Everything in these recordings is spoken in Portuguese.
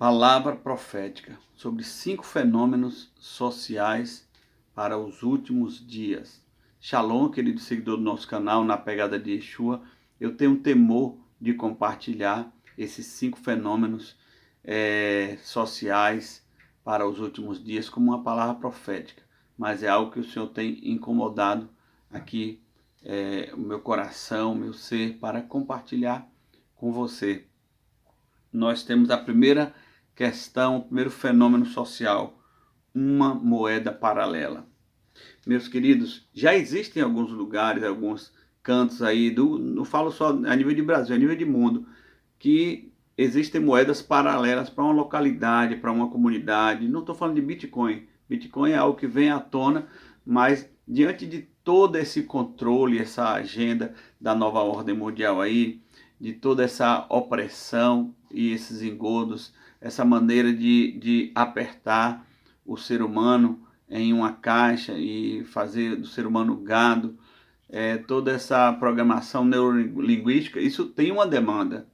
Palavra profética sobre 5 fenômenos sociais para os últimos dias. Shalom, querido seguidor do nosso canal, na pegada de Yeshua. Eu tenho temor de compartilhar esses 5 fenômenos sociais para os últimos dias como uma palavra profética, mas é algo que o Senhor tem incomodado aqui o meu coração, o meu ser, para compartilhar com você. Nós temos a primeira questão, o primeiro fenômeno social, uma moeda paralela. Meus queridos, já existem alguns lugares, alguns cantos aí, não falo só a nível de Brasil, a nível de mundo, que existem moedas paralelas para uma localidade, para uma comunidade. Não estou falando de Bitcoin. Bitcoin é algo que vem à tona, mas diante de todo esse controle, essa agenda da nova ordem mundial aí, de toda essa opressão e esses engodos, essa maneira de apertar o ser humano em uma caixa e fazer do ser humano gado, toda essa programação neurolinguística, isso tem uma demanda,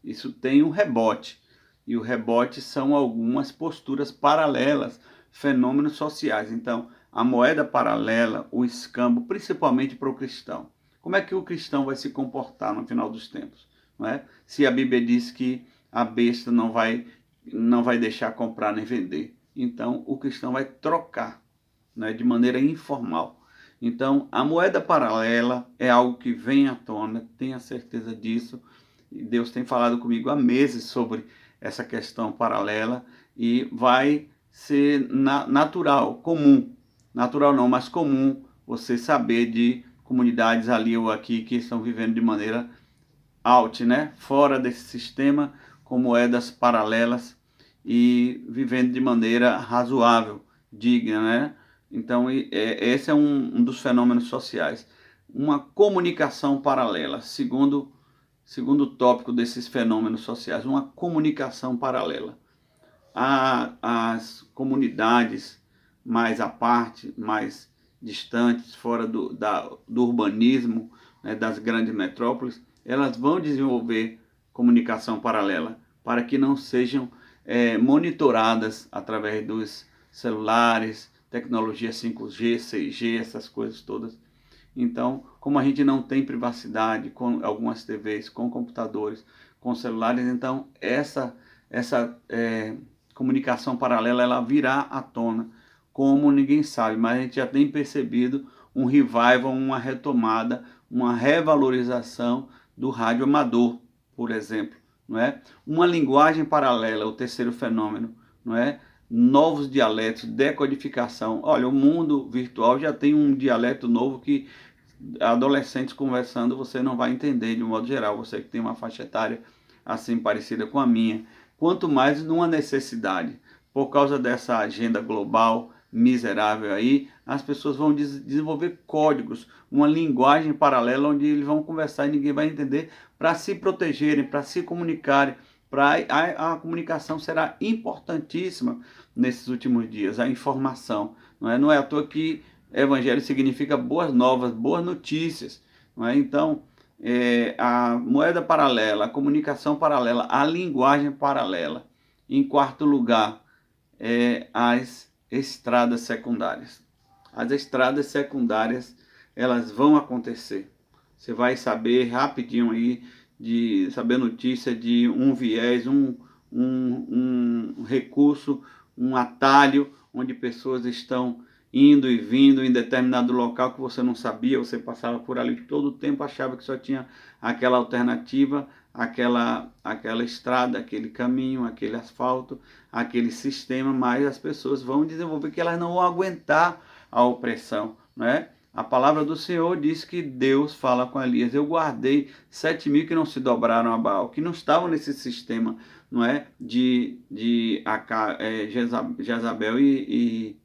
isso tem um rebote. E o rebote são algumas posturas paralelas, fenômenos sociais. Então, a moeda paralela, o escambo, principalmente para o cristão. Como é que o cristão vai se comportar no final dos tempos? Não é? Se a Bíblia diz que a besta não vai deixar comprar nem vender. Então, o cristão vai trocar, né, de maneira informal. Então, a moeda paralela é algo que vem à tona, tenha certeza disso. Deus tem falado comigo há meses sobre essa questão paralela e vai ser natural, comum. Natural não, mas comum você saber de comunidades ali ou aqui que estão vivendo de maneira out, né? Fora desse sistema, com moedas paralelas e vivendo de maneira razoável, digna, né? Então, esse é um dos fenômenos sociais. Uma comunicação paralela, segundo tópico desses fenômenos sociais, uma comunicação paralela. As comunidades mais à parte, mais distantes, fora do urbanismo, né, das grandes metrópoles, elas vão desenvolver comunicação paralela para que não sejam monitoradas através dos celulares, tecnologia 5G, 6G, essas coisas todas. Então, como a gente não tem privacidade com algumas TVs, com computadores, com celulares, então essa comunicação paralela ela virá à tona, como ninguém sabe, mas a gente já tem percebido um revival, uma retomada, uma revalorização do rádio amador, por exemplo, não é? Uma linguagem paralela, o terceiro fenômeno, não é? Novos dialetos, decodificação. Olha, o mundo virtual já tem um dialeto novo que adolescentes conversando você não vai entender de um modo geral, você que tem uma faixa etária assim parecida com a minha. Quanto mais numa necessidade, por causa dessa agenda global miserável aí, as pessoas vão desenvolver códigos, uma linguagem paralela onde eles vão conversar e ninguém vai entender, para se protegerem, para se comunicarem. A comunicação será importantíssima nesses últimos dias, a informação. Não é à toa que evangelho significa boas novas, boas notícias. Não é? Então, a moeda paralela, a comunicação paralela, a linguagem paralela. Em quarto lugar, as estradas secundárias. As estradas secundárias, elas vão acontecer. Você vai saber rapidinho aí, saber notícia de um viés, um recurso, um atalho, onde pessoas estão indo e vindo em determinado local que você não sabia, você passava por ali todo o tempo, achava que só tinha aquela alternativa, aquela estrada, aquele caminho, aquele asfalto, aquele sistema, mas as pessoas vão desenvolver que elas não vão aguentar a opressão, não é? A palavra do Senhor diz que Deus fala com Elias: eu guardei 7.000 que não se dobraram a Baal, que não estavam nesse sistema, não é? De Jezabel e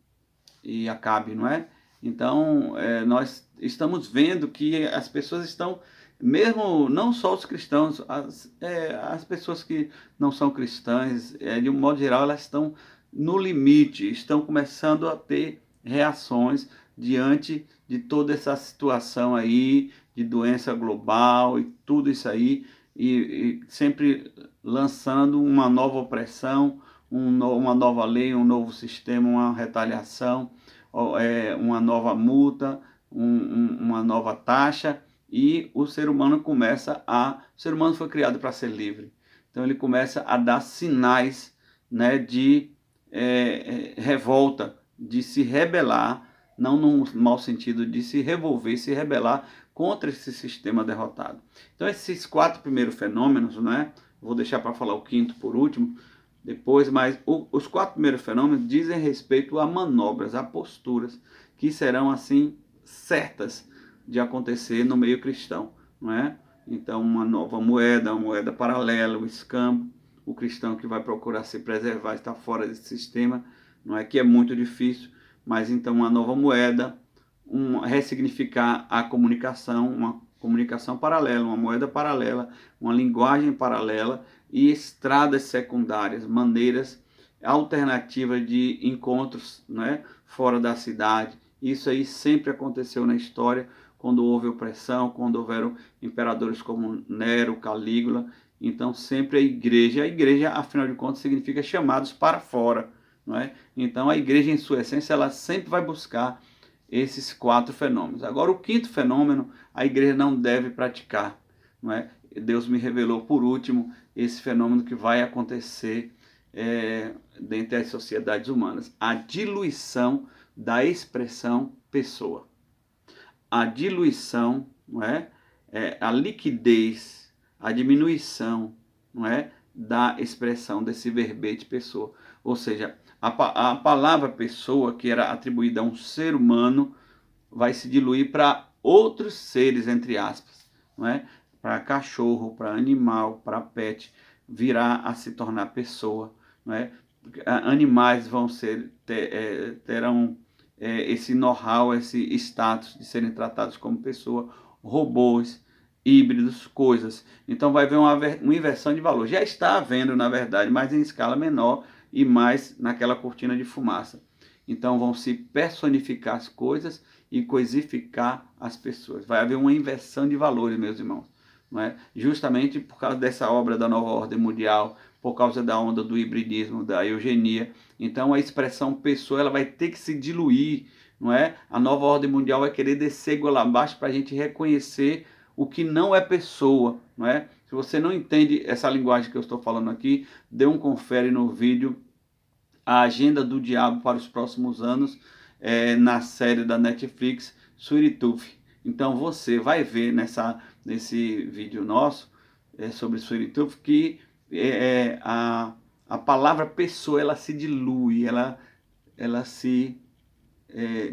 Acabe, não é? Então, nós estamos vendo que as pessoas estão, mesmo não só os cristãos, as pessoas que não são cristãs, de um modo geral, elas estão no limite, estão começando a ter reações diante de toda essa situação aí, de doença global e tudo isso aí, e sempre lançando uma nova opressão, uma nova lei, um novo sistema, uma retaliação, uma nova multa, uma nova taxa, e o ser humano o ser humano foi criado para ser livre, então ele começa a dar sinais, né, de revolta, de se rebelar, não no mau sentido, de se revolver, se rebelar contra esse sistema derrotado. Então esses 4 primeiros fenômenos, né, vou deixar para falar o quinto por último, depois, mas os 4 primeiros fenômenos dizem respeito a manobras, a posturas que serão assim certas de acontecer no meio cristão, não é? Então uma nova moeda, uma moeda paralela, o escambo, o cristão que vai procurar se preservar, está fora desse sistema, não é que é muito difícil, mas então uma nova moeda, ressignificar a comunicação, uma comunicação paralela, uma moeda paralela, uma linguagem paralela, e estradas secundárias, maneiras alternativas de encontros, né, fora da cidade. Isso aí sempre aconteceu na história, quando houve opressão, quando houveram imperadores como Nero, Calígula. Então sempre a igreja, afinal de contas, significa chamados para fora, não é? Então a igreja, em sua essência, ela sempre vai buscar esses 4 fenômenos. Agora, o quinto fenômeno, a igreja não deve praticar, não é? Deus me revelou, por último, esse fenômeno que vai acontecer dentre as sociedades humanas: a diluição da expressão pessoa. A diluição, não é? A liquidez, a diminuição, não é? Da expressão desse verbete pessoa. Ou seja, a palavra pessoa, que era atribuída a um ser humano, vai se diluir para outros seres, entre aspas, não é? Para cachorro, para animal, para pet, virá a se tornar pessoa, não é? Animais vão terão esse know-how, esse status de serem tratados como pessoa, robôs, híbridos, coisas. Então vai haver uma inversão de valor. Já está havendo, na verdade, mas em escala menor e mais naquela cortina de fumaça. Então vão se personificar as coisas e coisificar as pessoas. Vai haver uma inversão de valores, meus irmãos. Não é? Justamente por causa dessa obra da nova ordem mundial, por causa da onda do hibridismo, da eugenia. Então a expressão pessoa, ela vai ter que se diluir, não é? A nova ordem mundial vai querer descer goela abaixo para a gente reconhecer o que não é pessoa, não é? Se você não entende essa linguagem que eu estou falando aqui, dê um confere no vídeo A Agenda do Diabo para os Próximos Anos, na série da Netflix, Sweet Tooth. Então você vai ver nesse vídeo nosso sobre Sweet Tooth que a palavra pessoa, ela se dilui, ela se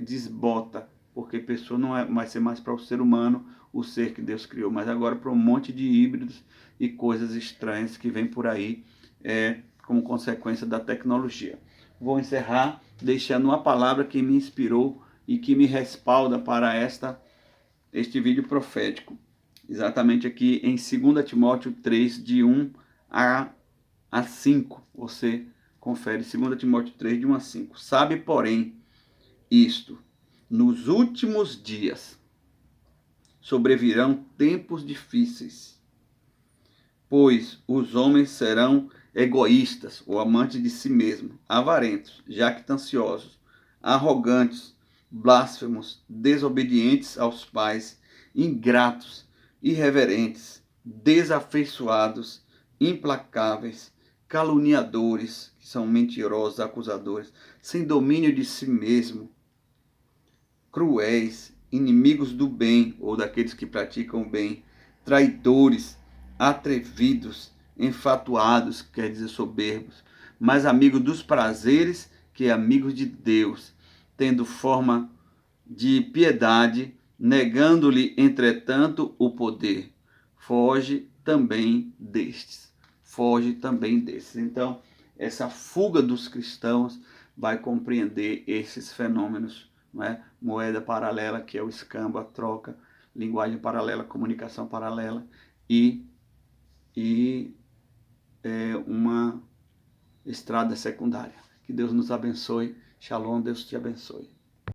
desbota, porque pessoa não vai ser mais para o ser humano, o ser que Deus criou, mas agora para um monte de híbridos e coisas estranhas que vem por aí como consequência da tecnologia. Vou encerrar deixando uma palavra que me inspirou e que me respalda para este vídeo profético. Exatamente aqui em 2 Timóteo 3, de 1 a 5. Você confere 2 Timóteo 3, de 1 a 5. Sabe, porém, isto: nos últimos dias sobrevirão tempos difíceis, pois os homens serão egoístas, ou amantes de si mesmos, avarentos, jactanciosos, arrogantes, blasfemos, desobedientes aos pais, ingratos, irreverentes, desafeiçoados, implacáveis, caluniadores, que são mentirosos, acusadores, sem domínio de si mesmo, cruéis, inimigos do bem, ou daqueles que praticam o bem, traidores, atrevidos, enfatuados, quer dizer soberbos, mas amigos dos prazeres que amigos de Deus, tendo forma de piedade, negando-lhe, entretanto, o poder. Foge também destes. Foge também destes. Então, essa fuga dos cristãos vai compreender esses fenômenos, não é? Moeda paralela, que é o escambo, a troca, linguagem paralela, comunicação paralela e uma estrada secundária. Que Deus nos abençoe. Shalom, Deus te abençoe.